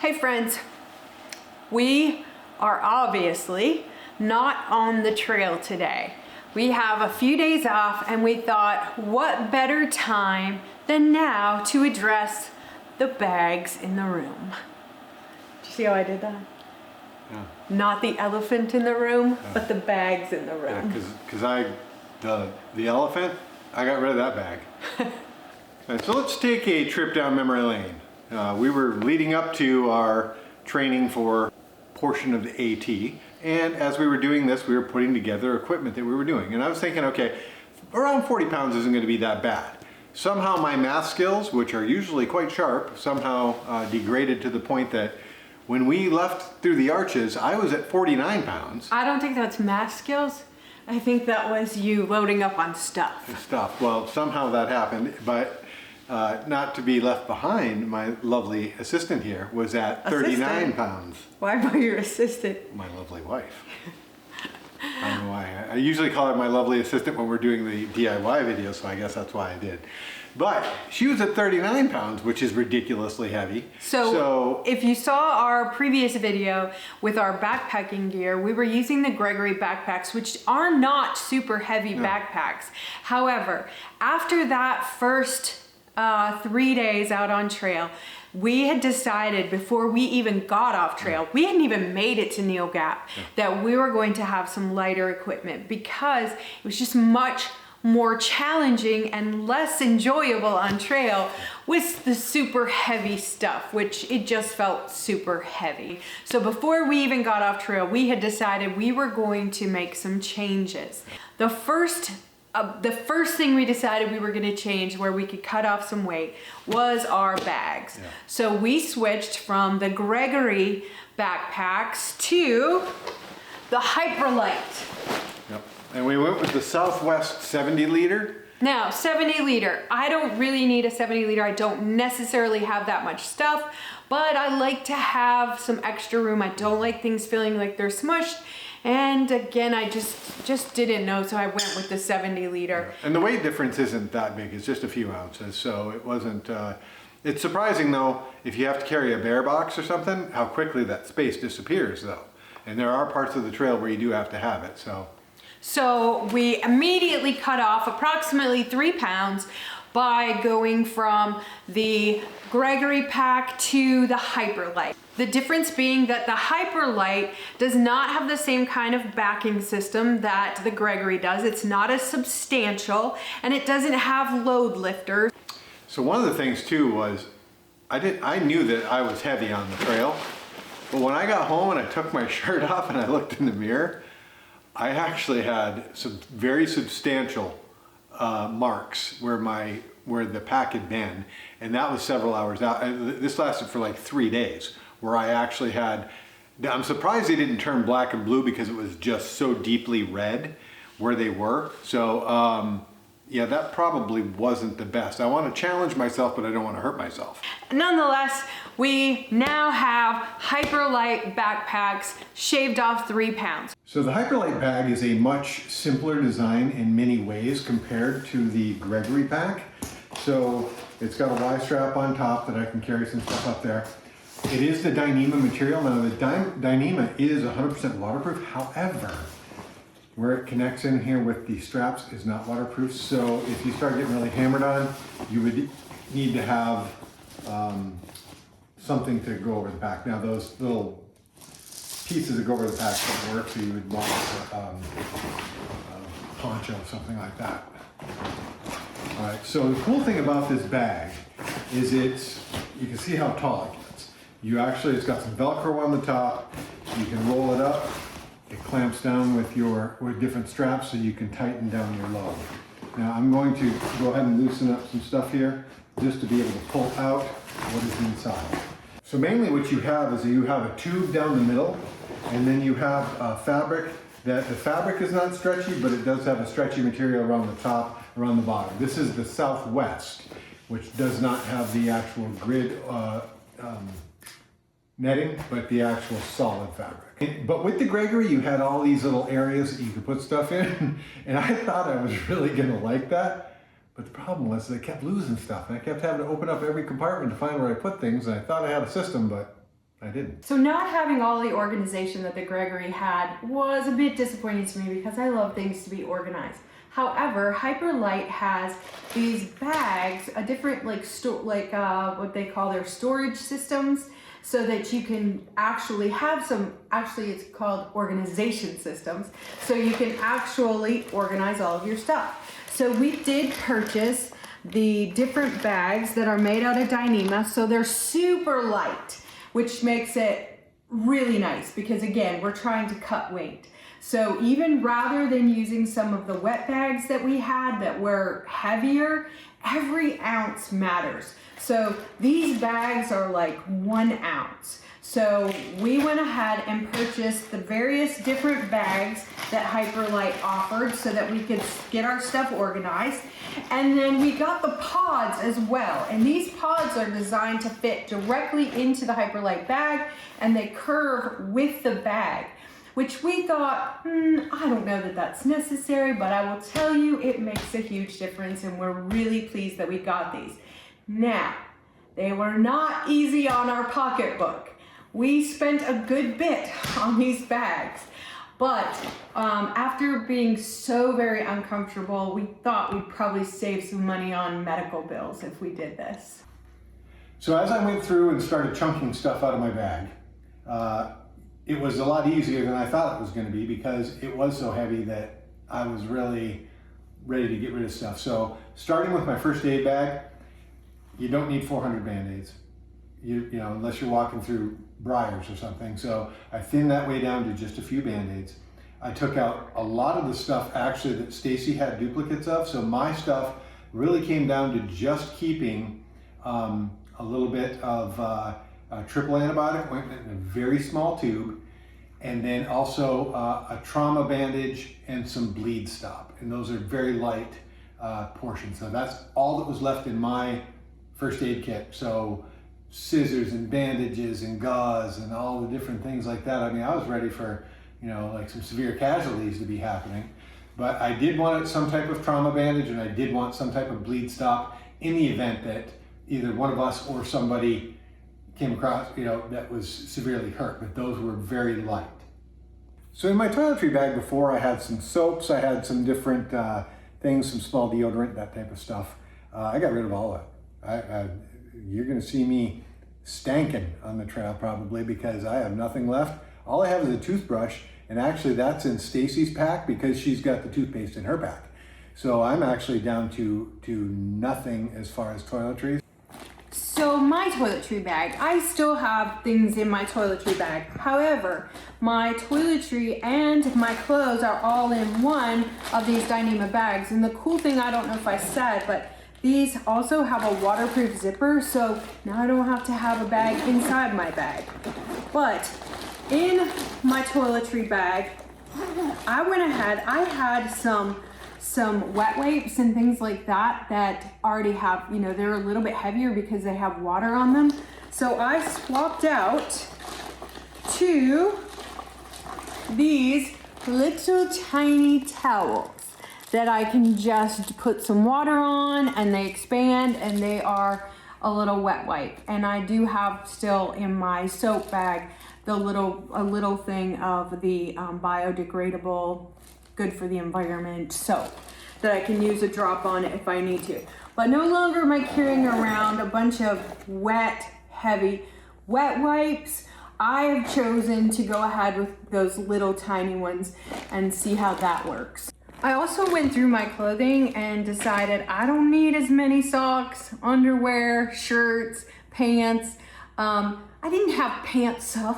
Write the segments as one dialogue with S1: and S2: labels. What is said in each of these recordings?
S1: Hey friends, we are obviously not on the trail today. We have a few days off and we thought, what better time than now to address the bags in the room. Do you see how I did that?
S2: Yeah.
S1: Not the elephant in the room, but the bags in the room.
S2: Yeah, because the elephant, I got rid of that bag. And so let's take a trip down memory lane. We were leading up to our training for a portion of the AT, and as we were doing this, we were putting together equipment that we were doing. And I was thinking, okay, around 40 pounds isn't going to be that bad. Somehow my math skills, which are usually quite sharp, somehow degraded to the point that when we left through the arches, I was at 49 pounds.
S1: I don't think that's math skills. I think that was you loading up on stuff.
S2: Well, somehow that happened, but not to be left behind, my lovely assistant here was at 39 pounds.
S1: Why am I your assistant?
S2: My lovely wife. I don't know why. I usually call her my lovely assistant when we're doing the DIY videos, so I guess that's why I did. But she was at 39 pounds, which is ridiculously heavy.
S1: So if you saw our previous video with our backpacking gear, we were using the Gregory backpacks, which are not super heavy backpacks. However, after that first 3 days out on trail, we had decided before we even got off trail, we hadn't even made it to Neil Gap, that we were going to have some lighter equipment because it was just much more challenging and less enjoyable on trail with the super heavy stuff, which it just felt super heavy. So before we even got off trail, we had decided we were going to make some changes. The first thing we decided we were going to change where we could cut off some weight was our bags. Yeah. So we switched from the Gregory backpacks to the Hyperlite.
S2: Yep. And we went with the Southwest 70 liter.
S1: Now, 70 liter. I don't really need a 70 liter. I don't necessarily have that much stuff, but I like to have some extra room. I don't like things feeling like they're smushed. And again, I just didn't know, so I went with the 70 liter.
S2: And the weight difference isn't that big, it's just a few ounces, so it wasn't, it's surprising though, if you have to carry a bear box or something, how quickly that space disappears though. And there are parts of the trail where you do have to have it, so.
S1: So we immediately cut off approximately 3 pounds by going from the Gregory pack to the Hyperlite. The difference being that the Hyperlite does not have the same kind of backing system that the Gregory does. It's not as substantial and it doesn't have load lifters.
S2: So one of the things too was, I knew that I was heavy on the trail, but when I got home and I took my shirt off and I looked in the mirror, I actually had some very substantial marks where the pack had been, and that was several hours out. This lasted for like 3 days, where I actually had, I'm surprised they didn't turn black and blue because it was just so deeply red where they were. So yeah, that probably wasn't the best. I want to challenge myself, but I don't want to hurt myself.
S1: Nonetheless, we now have Hyperlite backpacks shaved off 3 pounds.
S2: So the Hyperlite bag is a much simpler design in many ways compared to the Gregory pack. So it's got a Y strap on top that I can carry some stuff up there. It is the Dyneema material. Now the Dyneema is 100% waterproof. However, where it connects in here with the straps is not waterproof. So if you start getting really hammered on, you would need to have something to go over the pack. Now those little pieces that go over the pack don't work, so you would want a poncho, something like that. All right, so the cool thing about this bag is you can see how tall it gets. It's got some Velcro on the top, you can roll it up, it clamps down with different straps so you can tighten down your load. Now I'm going to go ahead and loosen up some stuff here just to be able to pull out what is inside. So mainly what you have is you have a tube down the middle, and then you have a fabric the fabric is not stretchy, but it does have a stretchy material around the top, around the bottom. This is the Southwest, which does not have the actual grid netting, but the actual solid fabric. But with the Gregory, you had all these little areas that you could put stuff in, and I thought I was really gonna like that. But the problem was I kept losing stuff, and I kept having to open up every compartment to find where I put things, and I thought I had a system, but I didn't.
S1: So not having all the organization that the Gregory had was a bit disappointing to me because I love things to be organized. However, Hyperlite has these bags, a different what they call their storage systems, so that you can actually have actually it's called organization systems, so you can actually organize all of your stuff. So we did purchase the different bags that are made out of Dyneema, so they're super light, which makes it really nice because again, we're trying to cut weight. So even rather than using some of the wet bags that we had that were heavier, every ounce matters. So these bags are like 1 ounce. So we went ahead and purchased the various different bags that Hyperlite offered so that we could get our stuff organized. And then we got the pods as well. And these pods are designed to fit directly into the Hyperlite bag, and they curve with the bag, which we thought, I don't know that that's necessary, but I will tell you it makes a huge difference, and we're really pleased that we got these. Now, they were not easy on our pocketbook. We spent a good bit on these bags, but after being so very uncomfortable, we thought we'd probably save some money on medical bills if we did this.
S2: So as I went through and started chunking stuff out of my bag, it was a lot easier than I thought it was going to be because it was so heavy that I was really ready to get rid of stuff. So starting with my first aid bag, you don't need 400 Band-Aids, you know, unless you're walking through briars or something. So I thinned that way down to just a few Band-Aids. I took out a lot of the stuff actually that Stacy had duplicates of. So my stuff really came down to just keeping a little bit of a triple antibiotic ointment in a very small tube, and then also a trauma bandage and some bleed stop. And those are very light portions. So that's all that was left in my first aid kit. So scissors and bandages and gauze and all the different things like that. I mean, I was ready for, you know, like some severe casualties to be happening. But I did want some type of trauma bandage, and I did want some type of bleed stop in the event that either one of us or somebody came across, you know, that was severely hurt, but those were very light. So in my toiletry bag before, I had some soaps, I had some different things, some small deodorant, that type of stuff. I got rid of all that. You're gonna see me stanking on the trail probably because I have nothing left. All I have is a toothbrush, and actually that's in Stacy's pack because she's got the toothpaste in her pack. So I'm actually down to nothing as far as toiletries.
S1: So my toiletry bag, I still have things in my toiletry bag. However, my toiletry and my clothes are all in one of these Dyneema bags. And the cool thing, I don't know if I said, but these also have a waterproof zipper, so now I don't have to have a bag inside my bag. But in my toiletry bag, I went ahead, I had some wet wipes and things like that already have, you know, they're a little bit heavier because they have water on them. So I swapped out to these little tiny towels that I can just put some water on and they expand and they are a little wet wipe. And I do have still in my soap bag a little thing of the biodegradable, good for the environment soap that I can use a drop on it if I need to. But no longer am I carrying around a bunch of heavy wet wipes. I have chosen to go ahead with those little tiny ones and see how that works. I also went through my clothing and decided I don't need as many socks, underwear, shirts, pants. I didn't have pants, so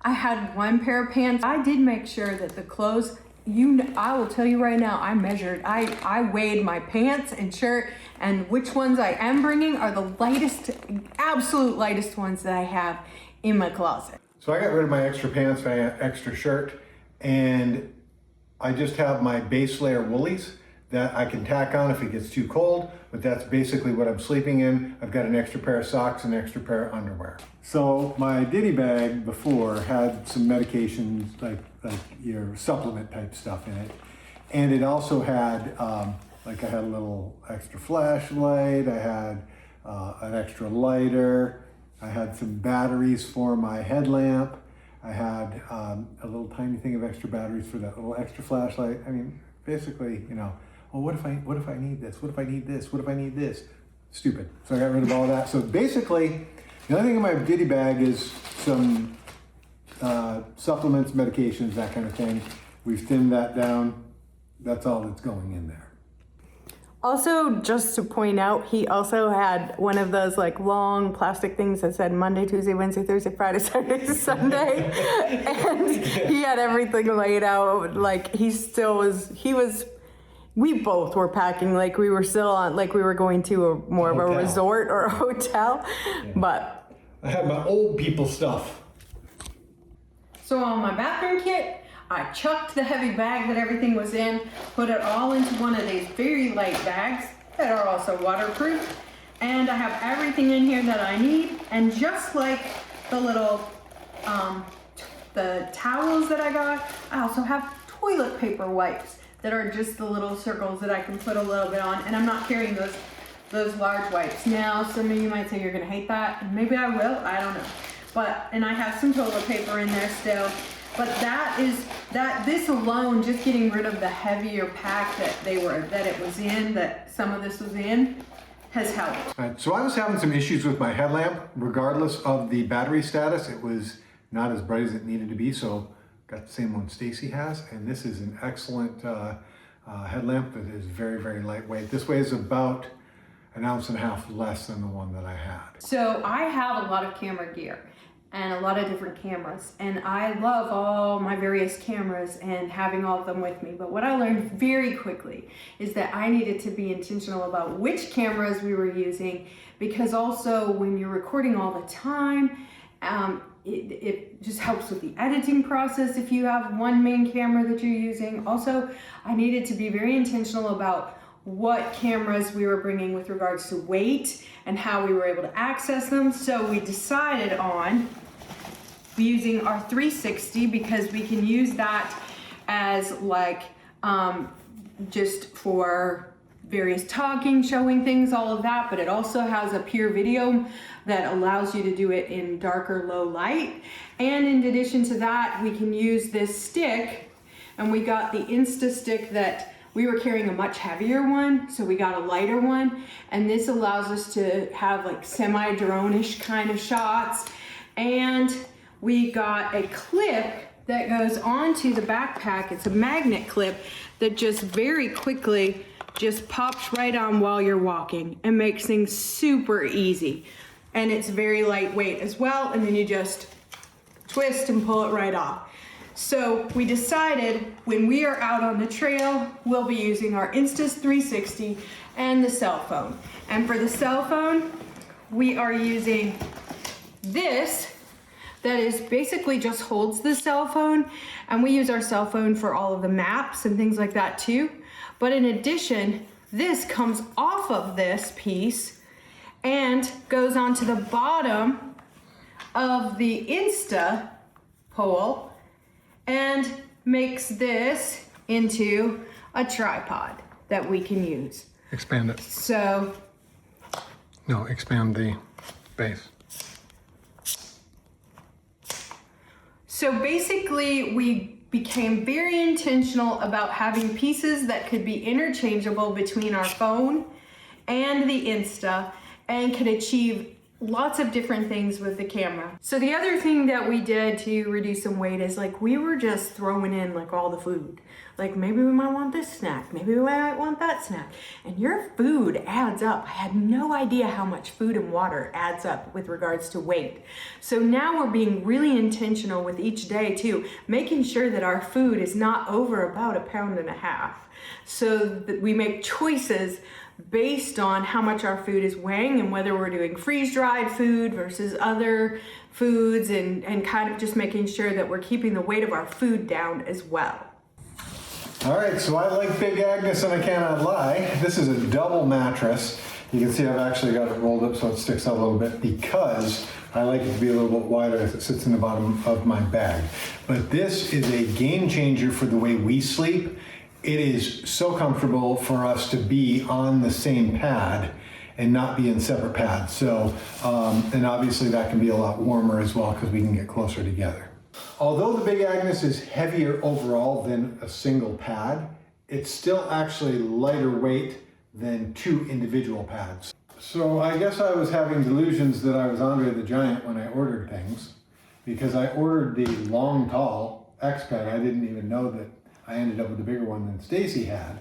S1: I had one pair of pants. I did make sure that the clothes, I will tell you right now, I measured, I weighed my pants and shirt, and which ones I am bringing are the lightest, absolute lightest ones that I have in my closet.
S2: So I got rid of my extra pants, my extra shirt, and I just have my base layer woolies that I can tack on if it gets too cold, but that's basically what I'm sleeping in. I've got an extra pair of socks and an extra pair of underwear. So my ditty bag before had some medications like your supplement type stuff in it. And it also had, like I had a little extra flashlight, I had an extra lighter, I had some batteries for my headlamp. I had a little tiny thing of extra batteries for that little extra flashlight. I mean, basically, you know, well, what if I need this? What if I need this? What if I need this? Stupid. So I got rid of all that. So basically, the only thing in my goodie bag is some supplements, medications, that kind of thing. We've thinned that down. That's all that's going in there.
S3: Also, just to point out, he also had one of those like long plastic things that said Monday, Tuesday, Wednesday, Thursday, Friday, Saturday, Sunday. And he had everything laid out. Like we both were packing like we were still on, like we were going to a more of a resort or a hotel. Yeah. But
S2: I had my old people stuff.
S1: So on my bathroom kit, I chucked the heavy bag that everything was in, put it all into one of these very light bags that are also waterproof. And I have everything in here that I need. And just like the little, the towels that I got, I also have toilet paper wipes that are just the little circles that I can put a little bit on. And I'm not carrying those large wipes. Now, some of you might say you're gonna hate that. And maybe I will, I don't know. And I have some toilet paper in there still. But this alone, just getting rid of the heavier pack that it was in, that some of this was in, has helped.
S2: All right, so I was having some issues with my headlamp. Regardless of the battery status, it was not as bright as it needed to be, so got the same one Stacy has, and this is an excellent headlamp that is very, very lightweight. This weighs about 1.5 ounces less than the one that I had.
S1: So I have a lot of camera gear and a lot of different cameras, and I love all my various cameras and having all of them with me. But what I learned very quickly is that I needed to be intentional about which cameras we were using, because also when you're recording all the time, it just helps with the editing process if you have one main camera that you're using. Also, I needed to be very intentional about what cameras we were bringing with regards to weight and how we were able to access them. So we decided on using our 360 because we can use that as like just for various talking, showing things, all of that, but it also has a pure video that allows you to do it in darker low light. And in addition to that, we can use this stick, and we got the Insta stick that we were carrying a much heavier one, so we got a lighter one, and this allows us to have like semi-drone-ish kind of shots. And we got a clip that goes onto the backpack. It's a magnet clip that just very quickly just pops right on while you're walking and makes things super easy. And it's very lightweight as well, and then you just twist and pull it right off. So we decided when we are out on the trail, we'll be using our Instas 360 and the cell phone. And for the cell phone, we are using this that is basically just holds the cell phone, and we use our cell phone for all of the maps and things like that too. But in addition, this comes off of this piece and goes onto the bottom of the Insta pole and makes this into a tripod that we can use.
S2: Expand it.
S1: So.
S2: No, expand the base.
S1: So basically, we became very intentional about having pieces that could be interchangeable between our phone and the Insta and could achieve lots of different things with the camera. So the other thing that we did to reduce some weight is like we were just throwing in like all the food. Like maybe we might want this snack, maybe we might want that snack. And your food adds up. I had no idea how much food and water adds up with regards to weight. So now we're being really intentional with each day too, making sure that our food is not over about 1.5 pounds. So that we make choices based on how much our food is weighing and whether we're doing freeze-dried food versus other foods, and kind of just making sure that we're keeping the weight of our food down as well.
S2: All right, so I like Big Agnes and I cannot lie. This is a double mattress. You can see I've actually got it rolled up so it sticks out a little bit because I like it to be a little bit wider as it sits in the bottom of my bag. But this is a game changer for the way we sleep. It is so comfortable for us to be on the same pad, and not be in separate pads. So, and obviously that can be a lot warmer as well because we can get closer together. Although the Big Agnes is heavier overall than a single pad, it's still actually lighter weight than 2 individual pads. So I guess I was having delusions that I was Andre the Giant when I ordered things, because I ordered the long, tall X-Pad. I didn't even know that I ended up with a bigger one than Stacy had.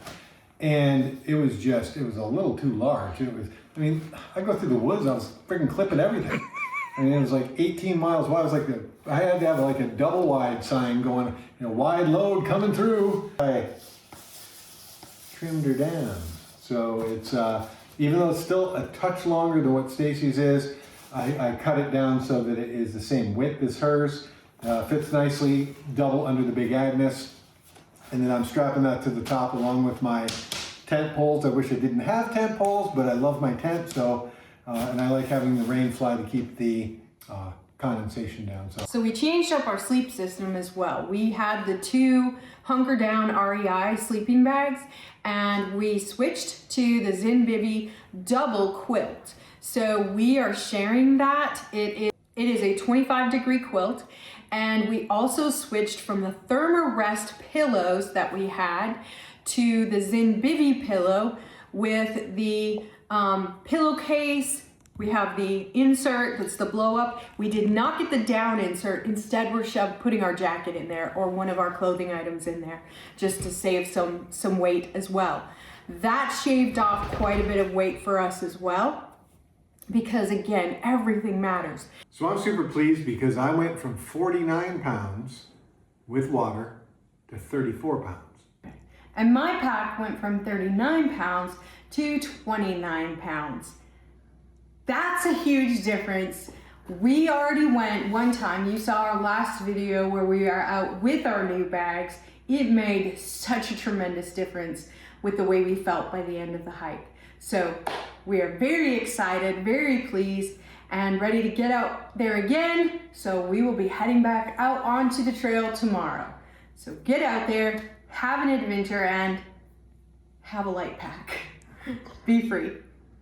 S2: And it was a little too large. I go through the woods, I was freaking clipping everything. It was like 18 miles wide. It was like I had to have like a double wide sign going, wide load coming through. I trimmed her down. So it's, even though it's still a touch longer than what Stacy's is, I cut it down so that it is the same width as hers. Fits nicely, double under the Big Agnes. And then I'm strapping that to the top along with my tent poles. I wish I didn't have tent poles, but I love my tent, so, and I like having the rain fly to keep the condensation down.
S1: So we changed up our sleep system as well. We had the 2 Hunker Down REI sleeping bags, and we switched to the ZynBivy double quilt. So we are sharing that. It is a 25-degree quilt, and we also switched from the Thermarest pillows that we had to the ZynBivy pillow with the pillowcase. We have the insert, that's the blow up. We did not get the down insert. Instead, we're putting our jacket in there or one of our clothing items in there just to save some weight as well. That shaved off quite a bit of weight for us as well, because again, everything matters.
S2: So I'm super pleased because I went from 49 pounds with water to 34 pounds.
S1: And my pack went from 39 pounds to 29 pounds. That's a huge difference. We already went one time, you saw our last video where we are out with our new bags. It made such a tremendous difference with the way we felt by the end of the hike. So we are very excited, very pleased, and ready to get out there again. So we will be heading back out onto the trail tomorrow. So get out there, have an adventure, and have a light pack. Be free.